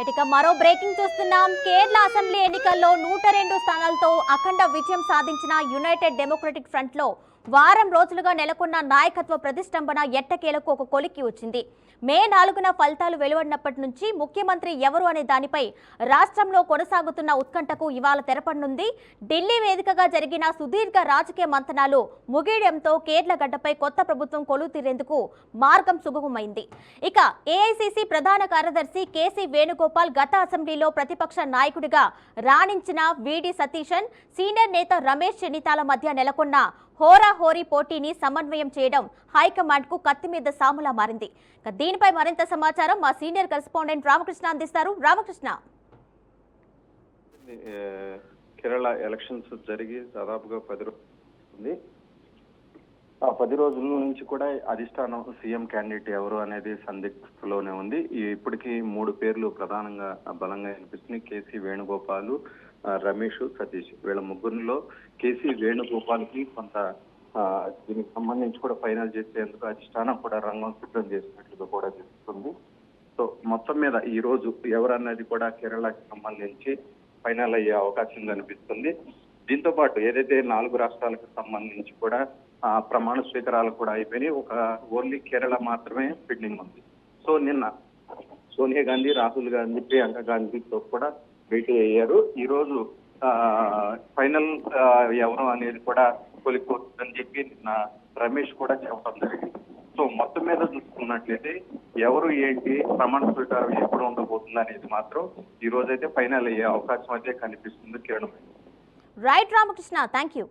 ఇక మరో బ్రేకింగ్ చూస్తున్నాం. కేరళ అసెంబ్లీ ఎన్నికల్లో 102 స్థానాలతో అఖండ విజయం సాధించిన యునైటెడ్ డెమోక్రటిక్ ఫ్రంట్ లో వారం రోజులుగా నెలకొన్న నాయకత్వ ప్రతిష్టంభన ఎట్టకేలకు ఒక కొలిక్కి వచ్చింది. మే 4న ఫలితాలు వెలువడినప్పటి నుంచి ముఖ్యమంత్రి ఎవరు అనే దానిపై రాష్ట్రంలో కొనసాగుతున్న ఉత్కంఠకు ఇవాళ తెరపడనుంది. ఢిల్లీ వేదికగా జరిగిన సుదీర్ఘ రాజకీయ మంతనాలు ముగియడంతో కేరళ గడ్డపై కొత్త ప్రభుత్వం కొలువు తీరేందుకు మార్గం సుగమమైంది. ఇక ఏఐసిసి ప్రధాన కార్యదర్శి కేసీ వేణుగోపాల్ గత అసెంబ్లీలో ప్రతిపక్ష నాయకుడిగా రాణించిన విడి సతీశన్, సీనియర్ నేత రమేష్ చెన్నితాల మధ్య నెలకొన్న హోరాహోరీ పోటీని సమన్వయం చేయడం హైకమాండ్ కు కత్తి మీద సాములా మారింది. దీనిపై మరింత సమాచారం మా సీనియర్ కరెస్పాండెంట్ రామకృష్ణ అందిస్తారు. రామకృష్ణ, కేరళ ఎలక్షన్స్ జరిగి దాదాపుగా 10 రోజులు. ఆ 10 రోజుల నుంచి కూడా అధిష్టానం సీఎం క్యాండిడేట్ ఎవరు అనేది సందిగ్ధలోనే ఉంది. ఇప్పటికీ 3 పేర్లు ప్రధానంగా బలంగా వినిపిస్తున్నాయి. కేసీ వేణుగోపాల్, రమేష్, సతీష్. వీళ్ళ ముగ్గురిలో కేసీ వేణుగోపాల్ కి కొంత దీనికి సంబంధించి కూడా ఫైనల్ చేసేందుకు అధిష్టానం కూడా రంగం సిద్ధం చేసినట్లుగా కూడా తెలుస్తుంది. సో మొత్తం మీద ఈ రోజు ఎవరన్నది కూడా కేరళకి సంబంధించి ఫైనల్ అయ్యే అవకాశం కనిపిస్తుంది. దీంతో పాటు ఏదైతే 4 రాష్ట్రాలకు సంబంధించి కూడా ప్రమాణ స్వీకారాలు కూడా అయిపోయినాయి. ఒక ఓన్లీ కేరళ మాత్రమే పెండింగ్ ఉంది. సో నిన్న సోనియా గాంధీ, రాహుల్ గాంధీ, ప్రియాంక గాంధీతో కూడా భేటీ అయ్యారు. ఈ రోజు ఫైనల్ ఎవరు అనేది కూడా కొలిక్కొస్తుందని చెప్పి నిన్న రమేష్ కూడా చెప్పడం జరిగింది. సో మొత్తం మీద చూసుకున్నట్లయితే ఎవరు ఏంటి ప్రమాణ స్వీకారం ఎప్పుడు ఉండబోతుంది అనేది మాత్రం ఈ రోజైతే ఫైనల్ అయ్యే అవకాశం అయితే కనిపిస్తుంది. Kiran. Right Ramakrishna, thank you.